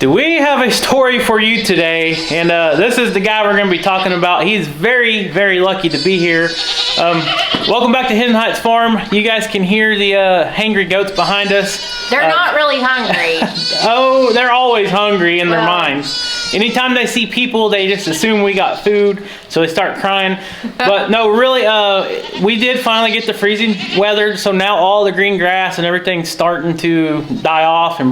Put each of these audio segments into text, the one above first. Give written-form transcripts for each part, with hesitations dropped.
Do we have a story for you today? And this is the guy we're going to be talking about. He's very, very lucky to be here. Welcome back to Hidden Heights Farm. You guys can hear the hangry goats behind us. They're not really hungry. Oh, they're always hungry in their minds. Anytime they see people, they just assume we got food, so they start crying. But no, really, we did finally get the freezing weather, so now all the green grass and everything's starting to die off and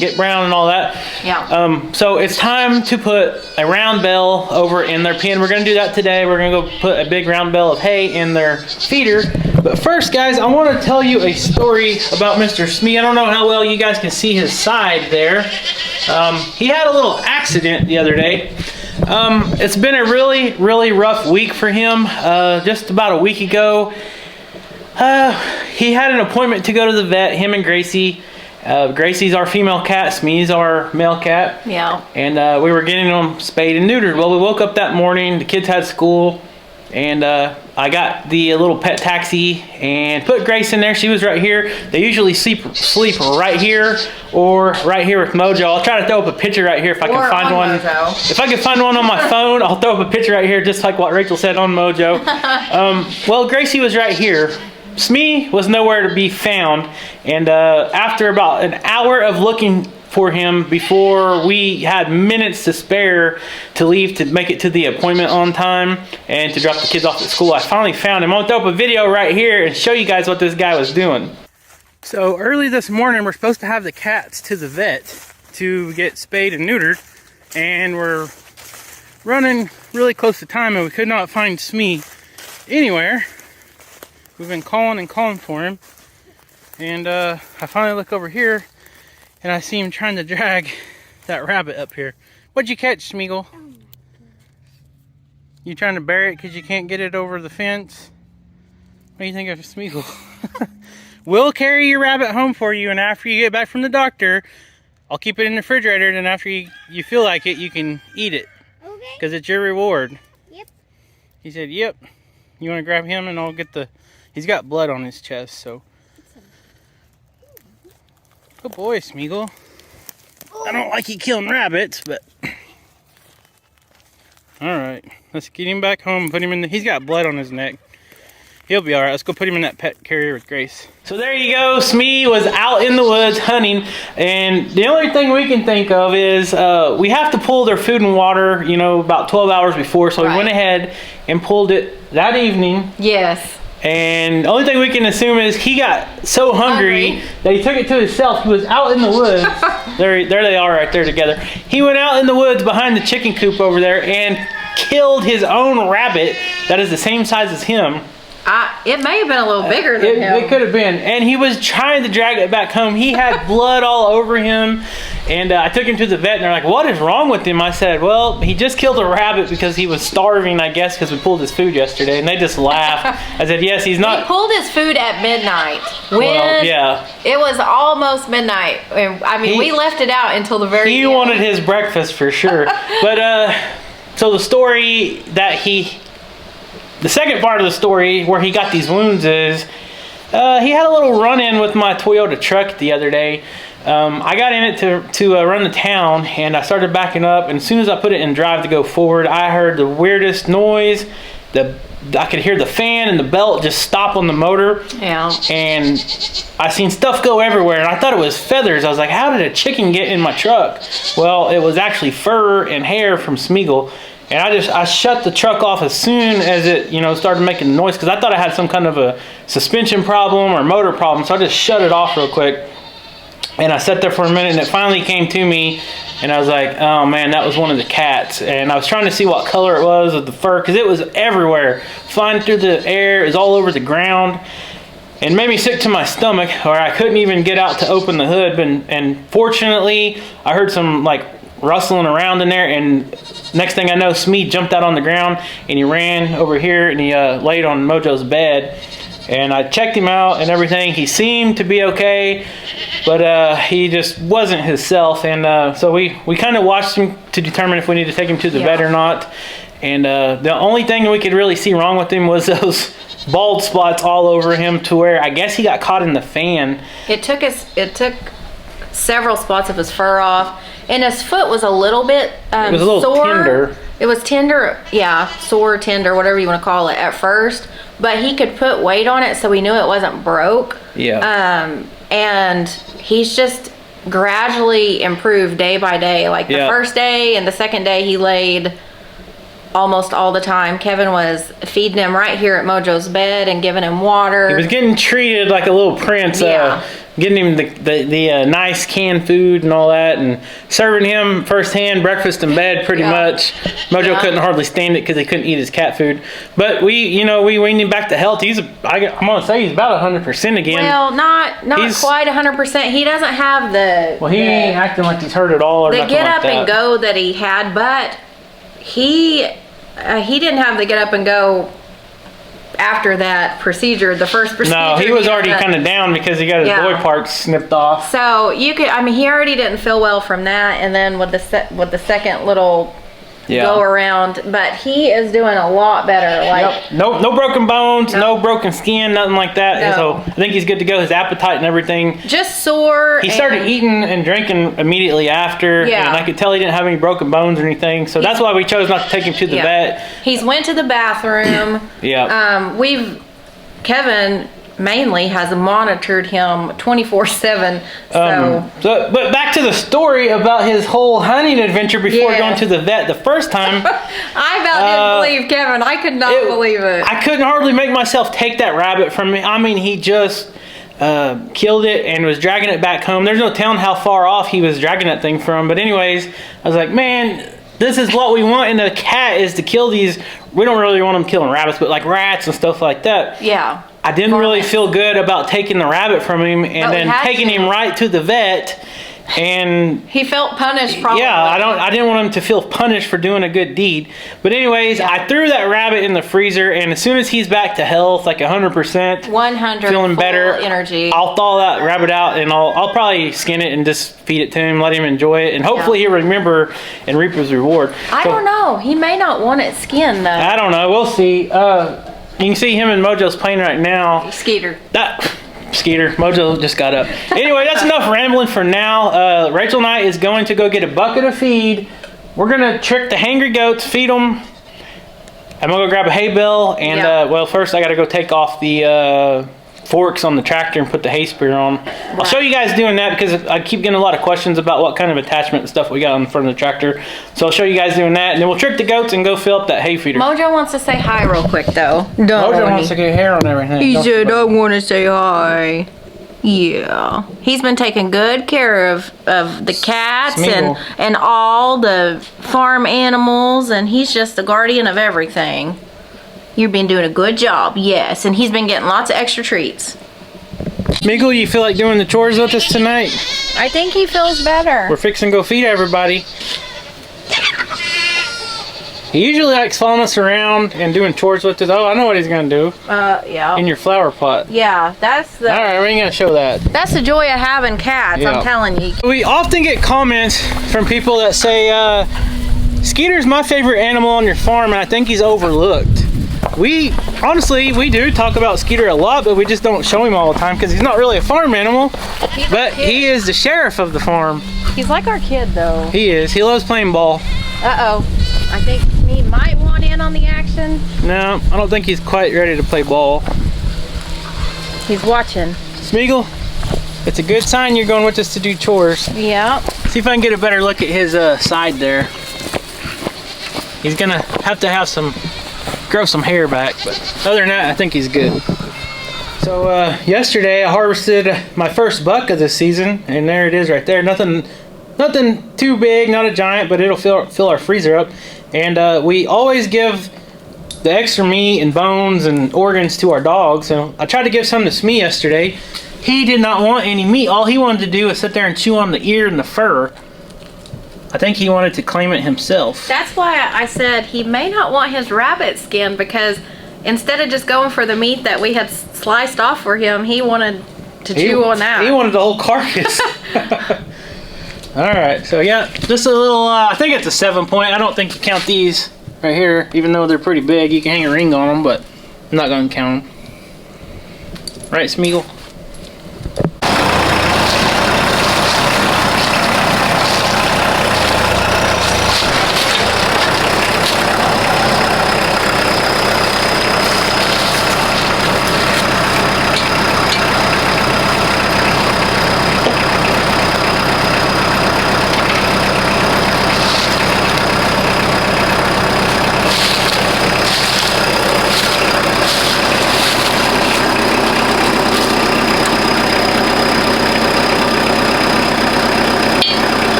get brown and all that. Yeah. So it's time to put a round bale over in their pen. We're going to do that today. We're going to go put a big round bale of hay in their feeder. But first, guys, I want to tell you a story about Mr. Smee. I don't know how well you guys can see his side there. He had a little accident the other day. It's been a really, really rough week for him. Just about a week ago, he had an appointment to go to the vet, him and Gracie. Gracie's our female cat, Smee's our male cat. Yeah. And we were getting them spayed and neutered. Well, we woke up that morning, the kids had school, and I got the little pet taxi and put Grace in there. She was right here. They usually sleep right here or right here with Mojo. I'll try to throw up a picture right here if I can find one. Mojo. If I can find one on my phone, I'll throw up a picture right here, just like what Rachel said on Mojo. Well, Gracie was right here. Smee was nowhere to be found, and after about an hour of looking for him before we had minutes to spare to leave to make it to the appointment on time and to drop the kids off at school, I finally found him. I'll throw up a video right here and show you guys what this guy was doing. So early this morning, we're supposed to have the cats to the vet to get spayed and neutered, and we're running really close to time and we could not find Smee anywhere. We've been calling and calling for him, and I finally look over here and I see him trying to drag that rabbit up here. What'd you catch, Smeagol? You trying to bury it because you can't get it over the fence? What do you think of Smeagol? We'll carry your rabbit home for you, and after you get back from the doctor, I'll keep it in the refrigerator, and after you feel like it, you can eat it. Okay. Because it's your reward. Yep. He said, yep. You want to grab him and I'll get the... He's got blood on his chest, so... Good boy, Smeagol. I don't like you killing rabbits, but... Alright, let's get him back home, put him in the... He's got blood on his neck. He'll be alright. Let's go put him in that pet carrier with Grace. So there you go. Smee was out in the woods hunting, and the only thing we can think of is we have to pull their food and water, you know, about 12 hours before, so we went ahead and pulled it that evening. Yes. And the only thing we can assume is he got so hungry that he took it to himself. He was out in the woods. there they are right there together. He went out in the woods behind the chicken coop over there and killed his own rabbit that is the same size as him. It may have been a little bigger than him. It could have been. And he was trying to drag it back home. He had blood all over him. And I took him to the vet, and they're like, what is wrong with him? I said, well, he just killed a rabbit because he was starving, I guess, because we pulled his food yesterday. And they just laughed. I said, yes, he's not... He pulled his food at midnight. Yeah. It was almost midnight. I mean, we left it out until the very end. He wanted his breakfast for sure. But, so the story that the second part of the story where he got these wounds is he had a little run-in with my Toyota truck the other day. I got in it to run the town, and I started backing up, and as soon as I put it in drive to go forward, I heard the weirdest noise. I could hear the fan and the belt just stop on the motor. Yeah. And I seen stuff go everywhere, and I thought it was feathers. I was like, how did a chicken get in my truck? Well, it was actually fur and hair from Smeagol. And I shut the truck off as soon as it, started making noise, because I thought I had some kind of a suspension problem or motor problem. So I just shut it off real quick. And I sat there for a minute, and it finally came to me, and I was like, oh man, that was one of the cats. And I was trying to see what color it was of the fur, because it was everywhere, flying through the air. It was all over the ground. And made me sick to my stomach, or I couldn't even get out to open the hood. And fortunately, I heard some rustling around in there, and next thing I know, Smee jumped out on the ground, and he ran over here, and he laid on Mojo's bed. And I checked him out and everything. He seemed to be okay, but he just wasn't himself. And so we kind of watched him to determine if we need to take him to the vet or not. And the only thing we could really see wrong with him was those bald spots all over him, to where I guess he got caught in the fan. It took several spots of his fur off, and his foot was a little bit it was a little sore. tender. It was tender, yeah, sore, tender, whatever you want to call it at first. But he could put weight on it, so we knew it wasn't broke. Yeah. And he's just gradually improved day by day. Like the first day and the second day, he laid almost all the time. Kevin was feeding him right here at Mojo's bed and giving him water. He was getting treated like a little prince. Getting him the nice canned food and all that, and serving him firsthand breakfast in bed pretty much. Mojo couldn't hardly stand it because he couldn't eat his cat food. But we weaned him back to health. I'm gonna say he's about 100% again. Well, not quite 100%. He doesn't have the. Well, he ain't acting like he's hurt at all or the nothing get like up that. and go that he had, but he didn't have the get up and go. After that procedure, the first procedure. No, he was already kind of down because he got his boy parts snipped off. So he already didn't feel well from that, and then with the second little go around, but he is doing a lot better. Like no broken bones, no broken skin, nothing like that. No. So I think he's good to go. His appetite and everything. Just sore. He started eating and drinking immediately after, and I could tell he didn't have any broken bones or anything. So that's why we chose not to take him to the vet. He's went to the bathroom. Kevin mainly has monitored him 24/7. But back to the story about his whole hunting adventure before going to the vet the first time. I about didn't believe Kevin. I could not believe it. I couldn't hardly make myself take that rabbit from me. I mean, he just killed it and was dragging it back home. There's no telling how far off he was dragging that thing from. But anyways, I was like, man, this is what we want in a cat, is to kill these. We don't really want them killing rabbits, but like rats and stuff like that. Yeah. I didn't really feel good about taking the rabbit from him and then taking him right to the vet. And he felt punished probably. Yeah, I didn't want him to feel punished for doing a good deed. But anyways, I threw that rabbit in the freezer, and as soon as he's back to health, like 100%, 100, feeling better, energy, I'll thaw that rabbit out, and I'll probably skin it and just feed it to him, let him enjoy it, and hopefully he'll remember and reap his reward. I don't know. He may not want it skinned though. I don't know. We'll see. You can see him and Mojo's playing right now. Skeeter. Skeeter. Mojo just got up. Anyway, that's enough rambling for now. Rachel and I is going to go get a bucket of feed. We're going to trick the hangry goats, feed them. I'm going to go grab a hay bale. And, well, first I got to go take off the forks on the tractor and put the hay spear on. I'll show you guys doing that because I keep getting a lot of questions about what kind of attachment and stuff we got on the front of the tractor. So I'll show you guys doing that, and then we'll trick the goats and go fill up that hay feeder. Mojo wants to say hi real quick though. Mojo wants to get hair on everything. He said, I want to say hi. Yeah. He's been taking good care of the cats and all the farm animals, and he's just the guardian of everything. You've been doing a good job, yes, and he's been getting lots of extra treats. Smeagol, you feel like doing the chores with us tonight? I think he feels better. We're fixing to go feed everybody. He usually likes following us around and doing chores with us. Oh, I know what he's gonna do. Yeah. In your flower pot. Yeah, that's the. All right, we ain't gonna show that. That's the joy of having cats. I'm telling you. We often get comments from people that say, "Skeeter's my favorite animal on your farm, and I think he's overlooked." Honestly, we do talk about Skeeter a lot, but we just don't show him all the time because he's not really a farm animal. But he is the sheriff of the farm. He's like our kid, though. He is. He loves playing ball. Uh-oh. I think he might want in on the action. No, I don't think he's quite ready to play ball. He's watching. Smeagol, it's a good sign you're going with us to do chores. Yeah. See if I can get a better look at his side there. He's gonna have to grow some hair back, but other than that, I think he's good. So yesterday I harvested my first buck of this season, and there it is right there. Nothing too big, not a giant, but it'll fill our freezer up. And we always give the extra meat and bones and organs to our dogs. So I tried to give some to Smee yesterday. He did not want any meat. All he wanted to do was sit there and chew on the ear and the fur. I think he wanted to claim it himself. That's why I said he may not want his rabbit skin, because instead of just going for the meat that we had sliced off for him, he wanted to chew on that. He wanted the whole carcass. Alright, so yeah, just a little, I think it's a 7-point. I don't think you count these right here, even though they're pretty big. You can hang a ring on them, but I'm not going to count them. Right, Smeagol?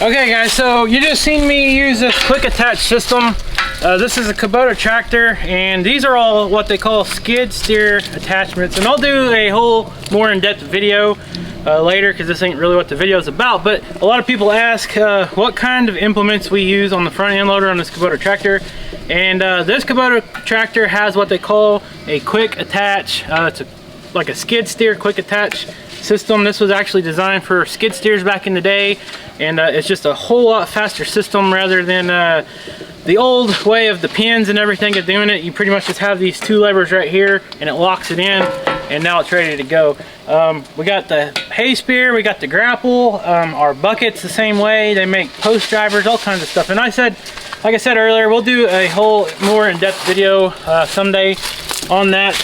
Okay guys, so you just seen me use this quick attach system. This is a Kubota tractor, and these are all what they call skid steer attachments. And I'll do a whole more in-depth video later, because this ain't really what the video is about. But a lot of people ask what kind of implements we use on the front end loader on this Kubota tractor. And this Kubota tractor has what they call a quick attach. It's like a skid steer quick attach system. This was actually designed for skid steers back in the day, and it's just a whole lot faster system rather than the old way of the pins and everything of doing it. You pretty much just have these two levers right here and it locks it in, and now it's ready to go. We got the hay spear, we got the grapple, our buckets the same way. They make post drivers, all kinds of stuff. And like I said earlier, we'll do a whole more in-depth video someday on that.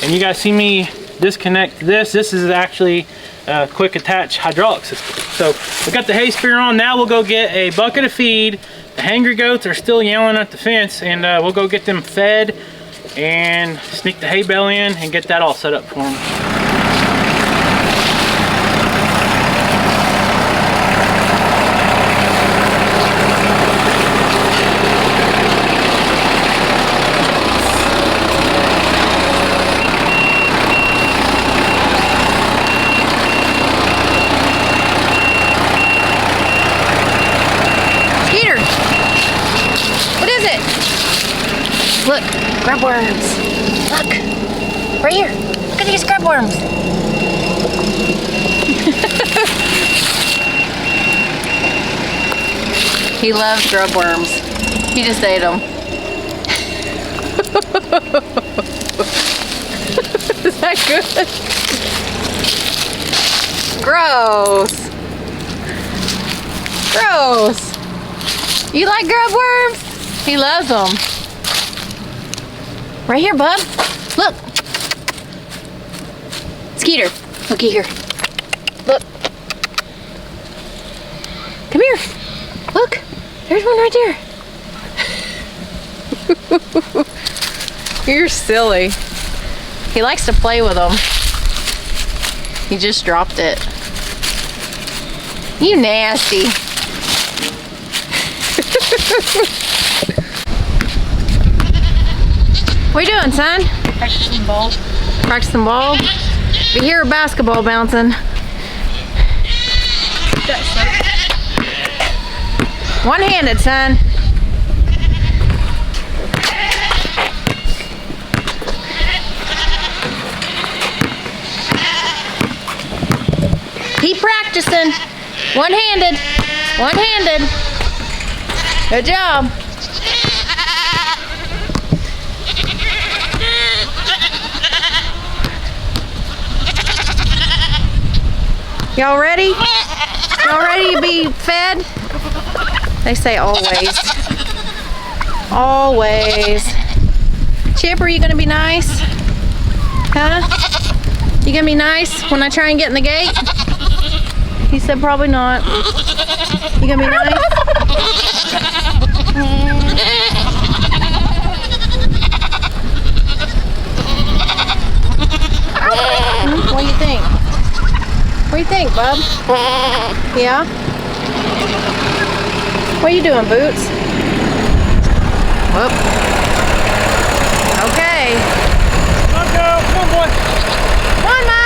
And you guys see me disconnect this. This is actually a quick attach hydraulic system. So we got the hay spear on. Now we'll go get a bucket of feed. The hangry goats are still yelling at the fence, and we'll go get them fed and sneak the hay bale in and get that all set up for them. Look, grub worms. Look, right here. Look at these grub worms. He loves grub worms. He just ate them. Is that good? Gross. Gross. You like grub worms? He loves them. Right here, bub. Look. Skeeter, looky here. Look. Come here. Look. There's one right there. You're silly. He likes to play with them. He just dropped it. You nasty. What you doing, son? Practicing ball. Practicing ball? We hear a basketball bouncing. One-handed, son. Keep practicing. One-handed. One-handed. Good job. Y'all ready? Y'all ready to be fed? They say always. Always. Chip, are you gonna be nice? Huh? You gonna be nice when I try and get in the gate? He said probably not. You gonna be nice? What do you think? What do you think, bub? Yeah? What are you doing, Boots? Whoop. Okay. Mojo, come on, boy. Come on, Mo!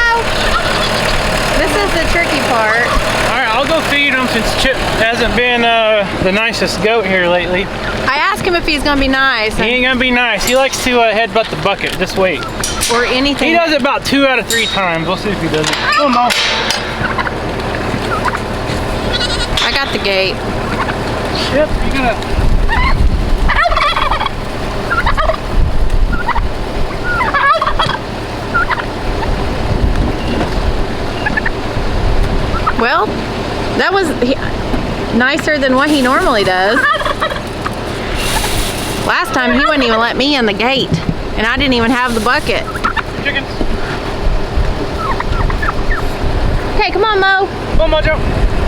This is the tricky part. Alright, I'll go feed him since Chip hasn't been the nicest goat here lately. I asked him if he's gonna be nice. He ain't gonna be nice. He likes to headbutt the bucket. Just wait. Or anything. He does it about 2 out of 3 times. We'll see if he does it. Come on. I got the gate. Chip, you gonna... Well, that was nicer than what he normally does. Last time he wouldn't even let me in the gate, and I didn't even have the bucket. Chickens. Okay, come on, Mo. Come on, Mojo.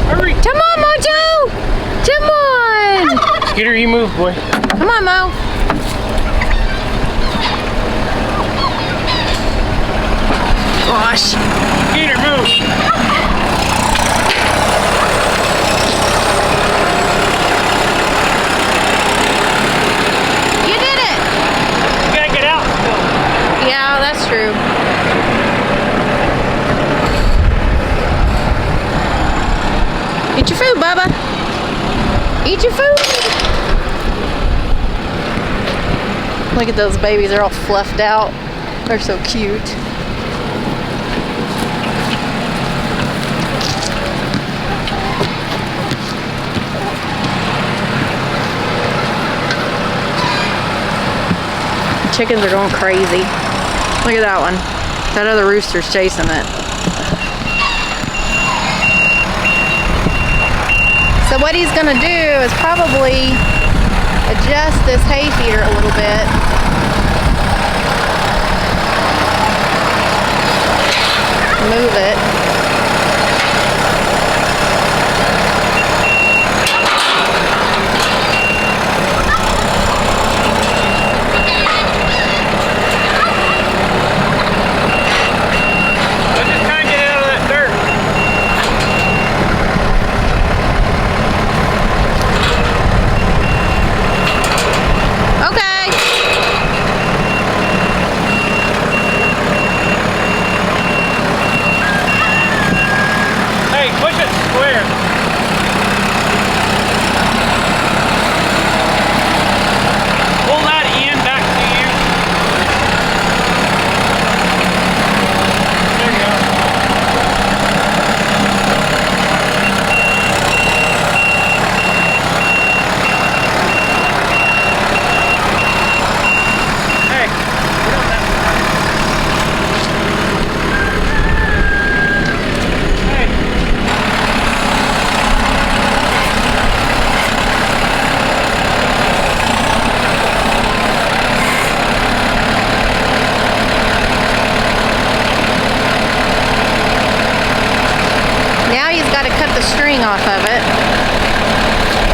Hurry. Come on, Mojo. Come on. Skeeter, you move, boy. Come on, Mo. Gosh. Skeeter, move. Eat your food. Look at those babies. They're all fluffed out. They're so cute. Chickens are going crazy. Look at that one. That other rooster's chasing it. So what he's gonna do is probably adjust this hay feeder a little bit. Move it. Off of it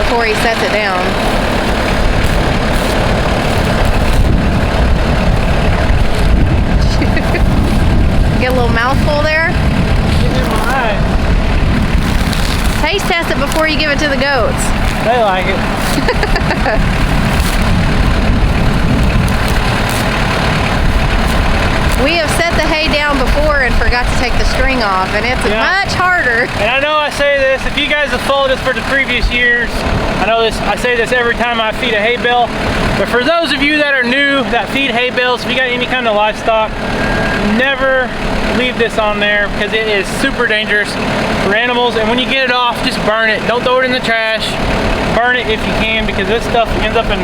before he sets it down. Get a little mouthful there. Taste test it before you give it to the goats. They like it. We have set the hay down before and forgot to take the string off, and it's much harder. And I know I say this, if you guys have followed us for the previous years, I say this every time I feed a hay bale, but for those of you that are new, that feed hay bales, if you got any kind of livestock, never leave this on there because it is super dangerous for animals. And when you get it off, just burn it. Don't throw it in the trash. Burn it if you can, because this stuff ends up in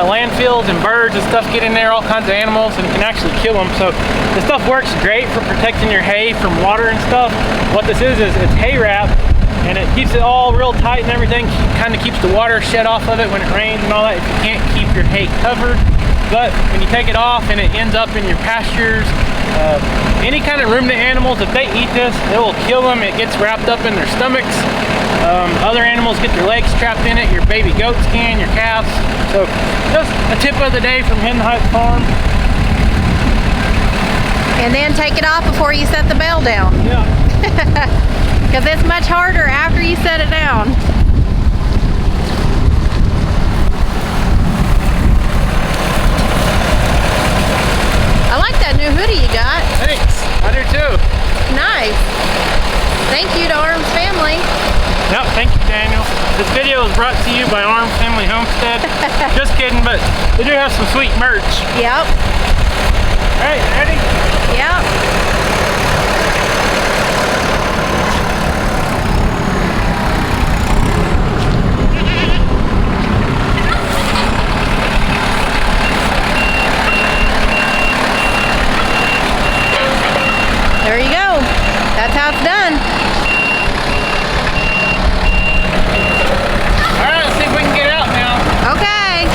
landfills, and birds and stuff get in there, all kinds of animals, and can actually kill them. So this stuff works great for protecting your hay from water and stuff. What this is it's hay wrap, and it keeps it all real tight and everything. Kind of keeps the water shed off of it when it rains and all that, if you can't keep your hay covered. But when you take it off and it ends up in your pastures, any kind of ruminant animals, if they eat this, it will kill them. It gets wrapped up in their stomachs. Other animals get their legs trapped in it. Your baby goats can, your calves. So just a tip of the day from Hidden Heights Farm. And then take it off before you set the bale down. Yeah. Because it's much harder after you set it down. I like that new hoodie you got. Thanks. I do too. Nice. Thank you to Arms Family. Yep, thank you, Daniel. This video is brought to you by Arms Family Homestead. Just kidding, but they do have some sweet merch. Yep. Alright, ready? Yep. There you go. That's how it's done. All right, let's see if we can get it out now. Okay.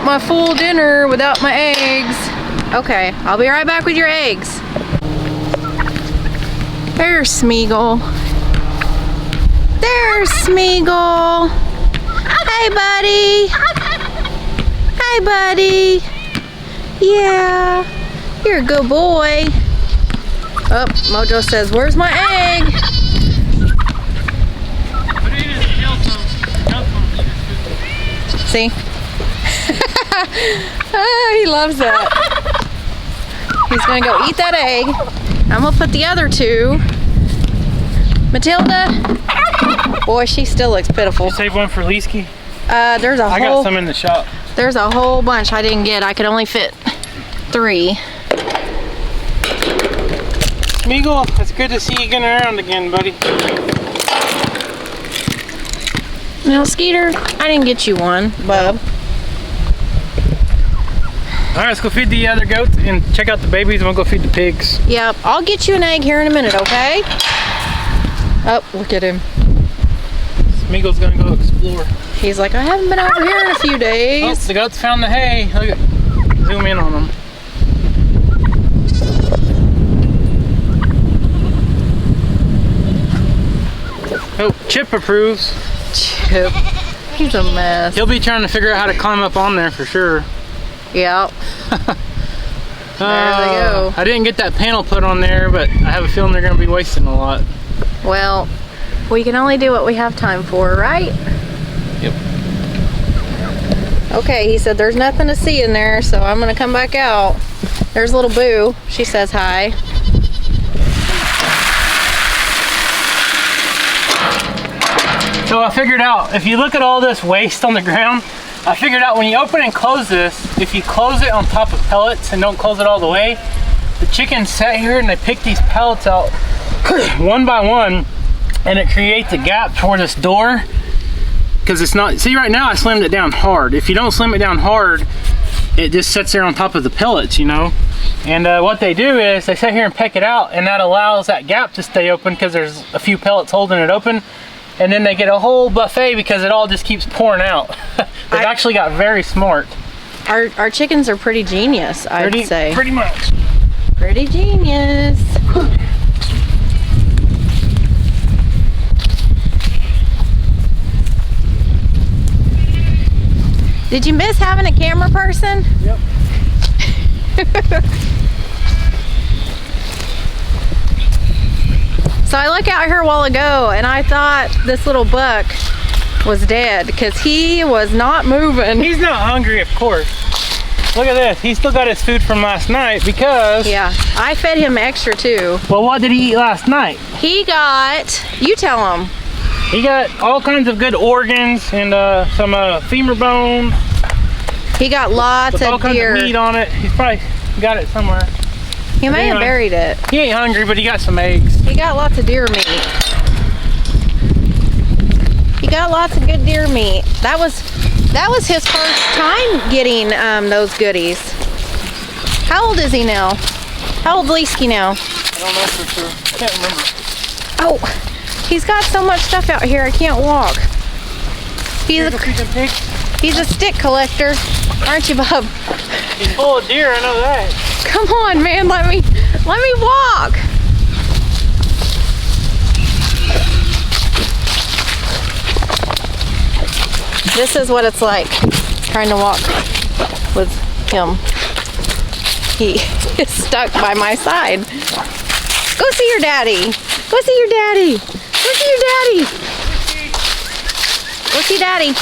my full dinner without my eggs. Okay, I'll be right back with your eggs. There's Smeagol. There's Smeagol. Hey, buddy. Hi, buddy. Yeah, you're a good boy. Oh, Mojo says, where's my egg? See? Oh, he loves that. He's gonna go eat that egg. I'm gonna put the other two. Matilda. Boy, she still looks pitiful. You save one for Layski? There's a I got some in the shop. There's a whole bunch I didn't get. I could only fit 3. Smeagol, it's good to see you getting around again, buddy. Now, Skeeter, I didn't get you one, bub. All right, let's go feed the other goats and check out the babies, and we'll go feed the pigs. Yep, I'll get you an egg here in a minute, okay? Oh, look at him. Smeagol's gonna go explore. He's like, I haven't been over here in a few Oh, days. the goats found the hay. Look at, zoom in on them. Oh, Chip approves. Chip, he's a mess. He'll be trying to figure out how to climb up on there for sure. Yep. There they go. I didn't get that panel put on there, but I have a feeling they're going to be wasting a lot. Well, we can only do what we have time for, right? Yep. Okay, he said there's nothing to see in there, so I'm gonna come back out. There's little Boo. She says hi. So I figured out, if you look at all this waste on the ground, I figured out when you open and close this, if you close it on top of pellets and don't close it all the way, the chickens sit here and they pick these pellets out one by one, and it creates a gap toward this door. Because it's not, see right now I slimmed it down hard. If you don't slim it down hard, it just sits there on top of the pellets, you know. And what they do is they sit here and peck it out, and that allows that gap to stay open because there's a few pellets holding it open. And then they get a whole buffet because it all just keeps pouring out. They've actually got very smart. Our chickens are pretty genius, I'd say. Pretty much. Pretty genius. Did you miss having a camera person? Yep. So I looked out here a while ago and I thought this little buck was dead because he was not moving. He's not hungry, of course. Look at this. He still got his food from last night because... Yeah, I fed him extra too. Well, what did he eat last night? He got, you tell him. He got all kinds of good organs and some femur bone. He got lots with all of kinds deer. of meat on it. He's probably got it somewhere. He may have buried it. He ain't hungry, but he got some eggs. He got lots of deer meat. He got lots of good deer meat. That was his first time getting those goodies. How old is he now? How old is Layski now? I don't know for sure. I can't remember. Oh, he's got so much stuff out here I can't walk. He's a stick collector, aren't you, bub? He's full of deer, I know that. Come on, man, let me walk. This is what it's like trying to walk with him. He is stuck by my side. Go see your daddy. Go see your daddy. Go see your daddy. Go see daddy.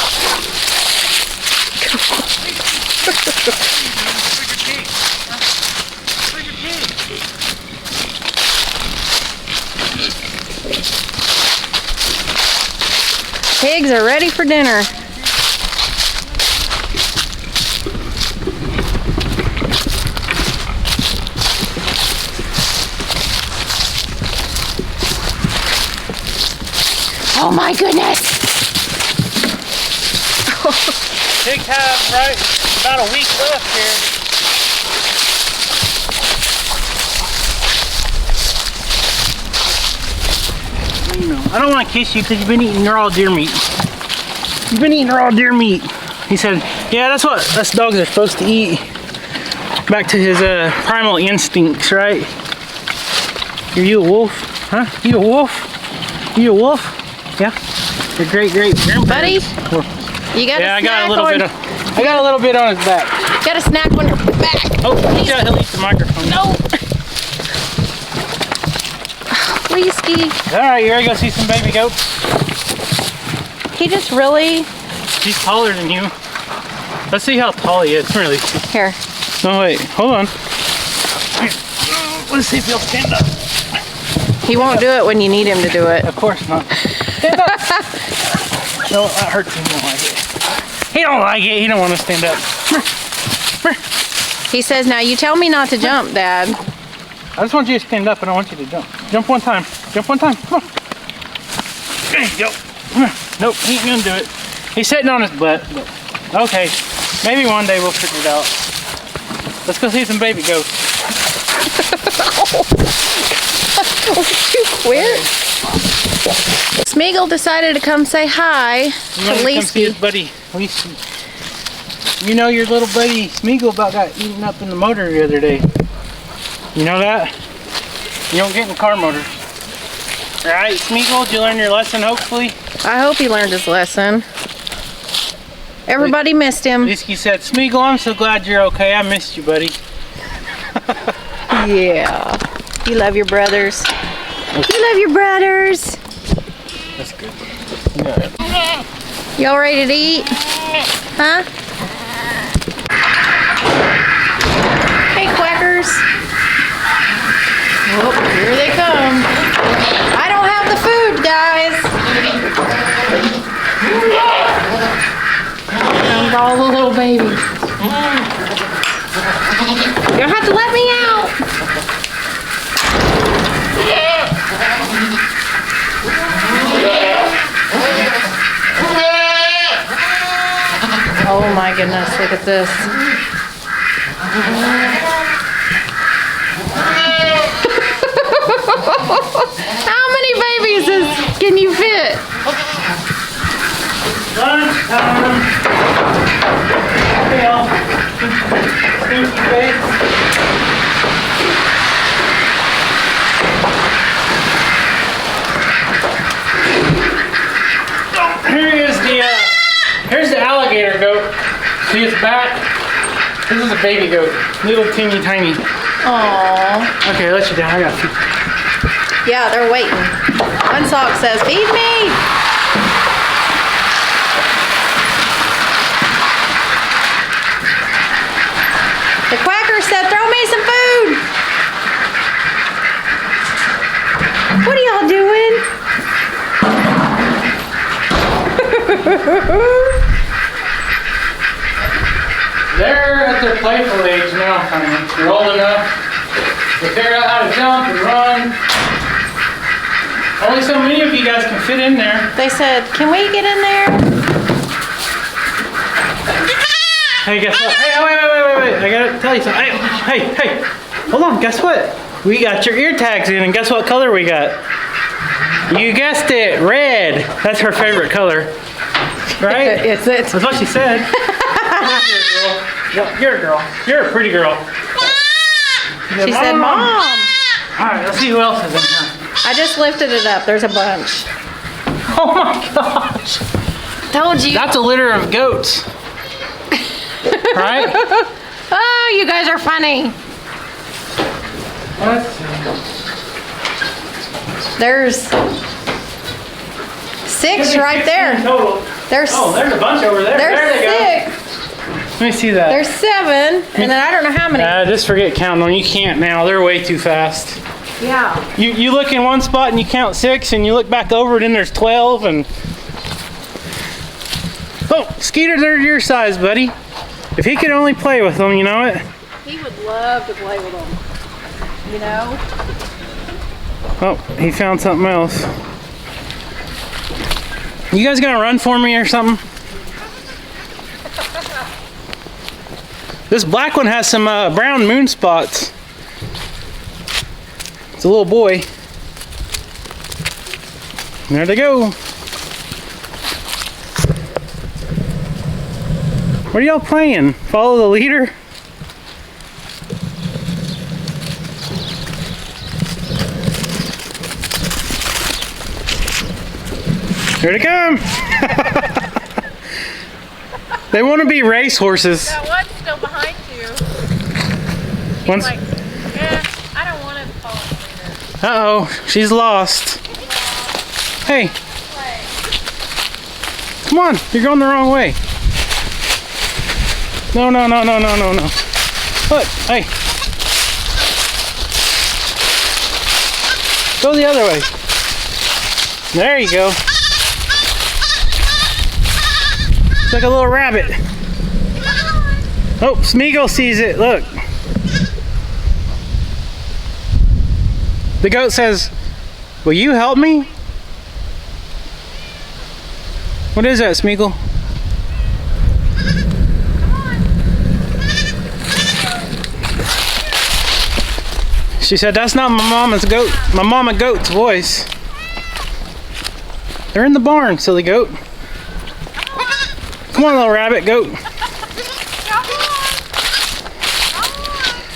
Pigs are ready for dinner. Oh my goodness! Pigs have about a week left here. I don't want to kiss you because you've been eating raw deer meat. You've been eating raw deer meat. He said, Yeah, that's what us dogs are supposed to eat. Back to his primal instincts, right? Are you a wolf? Huh? You a wolf? You a wolf? Yeah. Your great grandpa. Buddy, you got yeah, a snack I got a little bit. I got a little bit on his back. Got a snack on your back. Oh, he'll eat the microphone. No. Layski. All right, you ready to go see some baby goats? He just really. He's taller than you. Let's see how tall he is. Really. Here. No, wait. Hold on. Let's see if he'll stand up. He won't do it when you need him to do it. Of course not. Stand up. No, that hurts him. He don't like it. He don't like it. He don't want to stand up. He says, now you tell me not to jump, Dad. I just want you to stand up. I don't want you to jump. Jump one time. Jump one time. Come on. There you go. Nope, he ain't gonna do it. He's sitting on his butt. Okay, maybe one day we'll figure it out. Let's go see some baby goats. Would you quit? Smeagol decided to come say hi to Come see Layski. his buddy Layski. You know your little buddy Smeagol about got eaten up in the motor the other day. You know that? You don't get in the car motor. Alright, Smeagol, did you learn your lesson hopefully? I hope he learned his lesson. Everybody missed him. Layski said, Smeagol, I'm so glad you're okay. I missed you, buddy. Yeah. You love your brothers. You love your brothers. That's good. Yeah. Y'all ready to eat? Huh? Hey, quackers. Oh, here they come. I don't have the food, guys. Comes all the little babies. You'll have to let me out. Oh my goodness, look at this. How many babies can you fit? Lunchtime. Well, stinky face. Here's the alligator goat. See its back? This is a baby goat. Little teeny tiny. Aww. Okay, let you down. I got feet. Yeah, they're waiting. One sock says, feed me. The quacker said, throw me some food. What are y'all doing? They're at their playful age now, honey. They're old enough to figure out how to jump and run. Only so many of you guys can fit in there. They said, can we get in there? Hey, guess what? Hey, wait. I gotta tell you something. Hey. Hold on, guess what? We got your ear tags in, and guess what color we got? You guessed it, red. That's her favorite color. Right? It's it. That's what she said. You're a girl. You're a pretty girl. She said, Mom. Alright, let's see who else is in here. I just lifted it up. There's a bunch. Oh my gosh. Told you. That's a litter of goats. Right? Oh, you guys are funny. Let's see. There's 6 right there. Total. There's there's a bunch over there. There's There they go. 6. Let me see that. There's 7, and then I don't know how many. Just forget counting them. You can't now. They're way too fast. Yeah. You look in one spot and you count 6, and you look back over and then there's 12. And oh, Skeeter, they're your size, buddy. If he could only play with them, you know it. He would love to play with them. You know. Oh, he found something else. You guys gonna run for me or something? This black one has some brown moon spots. It's a little boy. There they go. What are y'all playing? Follow the leader? Here they come! They want to be race horses. That one's still behind you. One's like, yeah, I don't want to follow the leader. Uh-oh, she's lost. Hey. Come on, you're going the wrong way. No. Look, hey. Go the other way. There you go. It's like a little rabbit. Oh, Smeagol sees it, look. The goat says, will you help me? What is that, Smeagol? She said, that's not my mama goat's voice. They're in the barn, silly goat. Come on, little rabbit goat.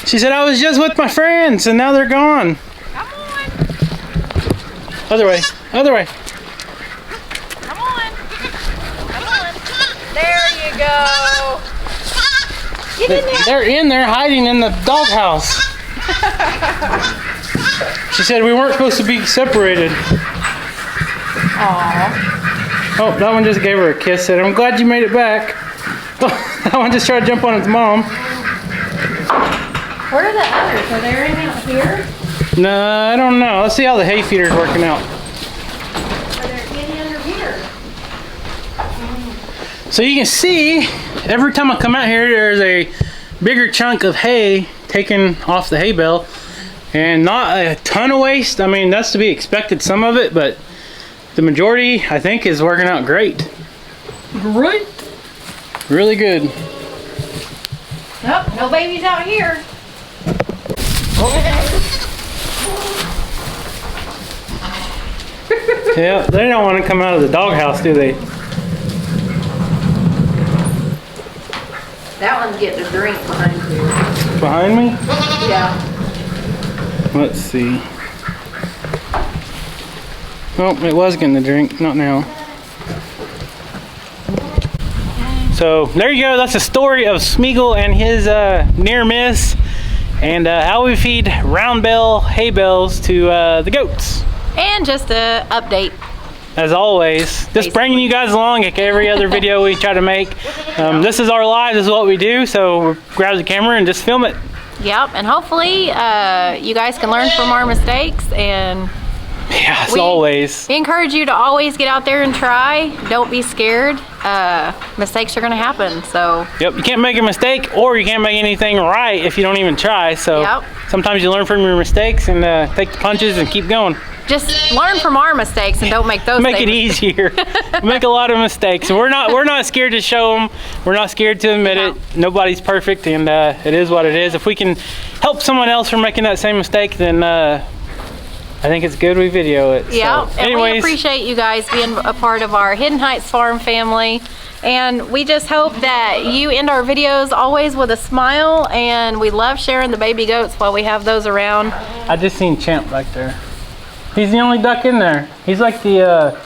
She said, I was just with my friends and now they're gone. Come on. Other way, other way. Come on. Come on. There you go. Get in there. They're in there hiding in the doghouse. She said we weren't supposed to be separated. Aww. Oh, that one just gave her a kiss. Said, I'm glad you made it back. That one just tried to jump on its mom. Where are the others? Are they in out here? No, I don't know. Let's see how the hay feeder's working out. Are they getting under here? So you can see, every time I come out here, there's a bigger chunk of hay taken off the hay bale. And not a ton of waste. I mean, that's to be expected, some of it, but the majority, I think, is working out great. Great. Really good. Nope, no babies out here. Yeah, they don't want to come out of the doghouse, do they? That one's getting a drink behind you. Behind me? Yeah. Let's see. Oh, it was getting the drink, not now. So there you go. That's the story of Smeagol and his near miss, and how we feed round bale hay bales to the goats. And just a update. As always, just bringing you guys along like every other video we try to make. This is our life. This is what we do. So grab the camera and just film it. Yep, and hopefully you guys can learn from our mistakes, and yeah, as always. We encourage you to always get out there and try. Don't be scared. Mistakes are going to happen, so. Yep, you can't make a mistake or you can't make anything right if you don't even try. So sometimes you learn from your mistakes and take the punches and keep going. Just learn from our mistakes and don't make those. Make it easier. Make a lot of mistakes. And we're not scared to show them. We're not scared to admit it. Nobody's perfect, and it is what it is. If we can help someone else from making that same mistake, then I think it's good we video it. Yeah, so, and anyways, we appreciate you guys being a part of our Hidden Heights Farm family. And we just hope that you end our videos always with a smile, and we love sharing the baby goats while we have those around. I just seen Champ back there. He's the only duck in there. He's like the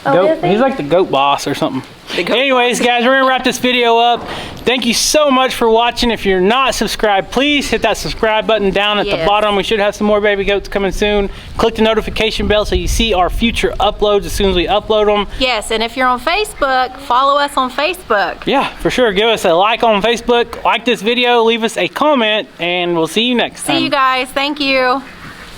goat. He's like the goat boss or something. Anyways, guys, we're gonna wrap this video up. Thank you so much for watching. If you're not subscribed, please hit that subscribe button down at the bottom. We should have some more baby goats coming soon. Click the notification bell so you see our future uploads as soon as we upload them. Yes, and if you're on Facebook, follow us on Facebook. Yeah, for sure. Give us a like on Facebook, like this video, leave us a comment, and we'll see you next time. See you guys. Thank you.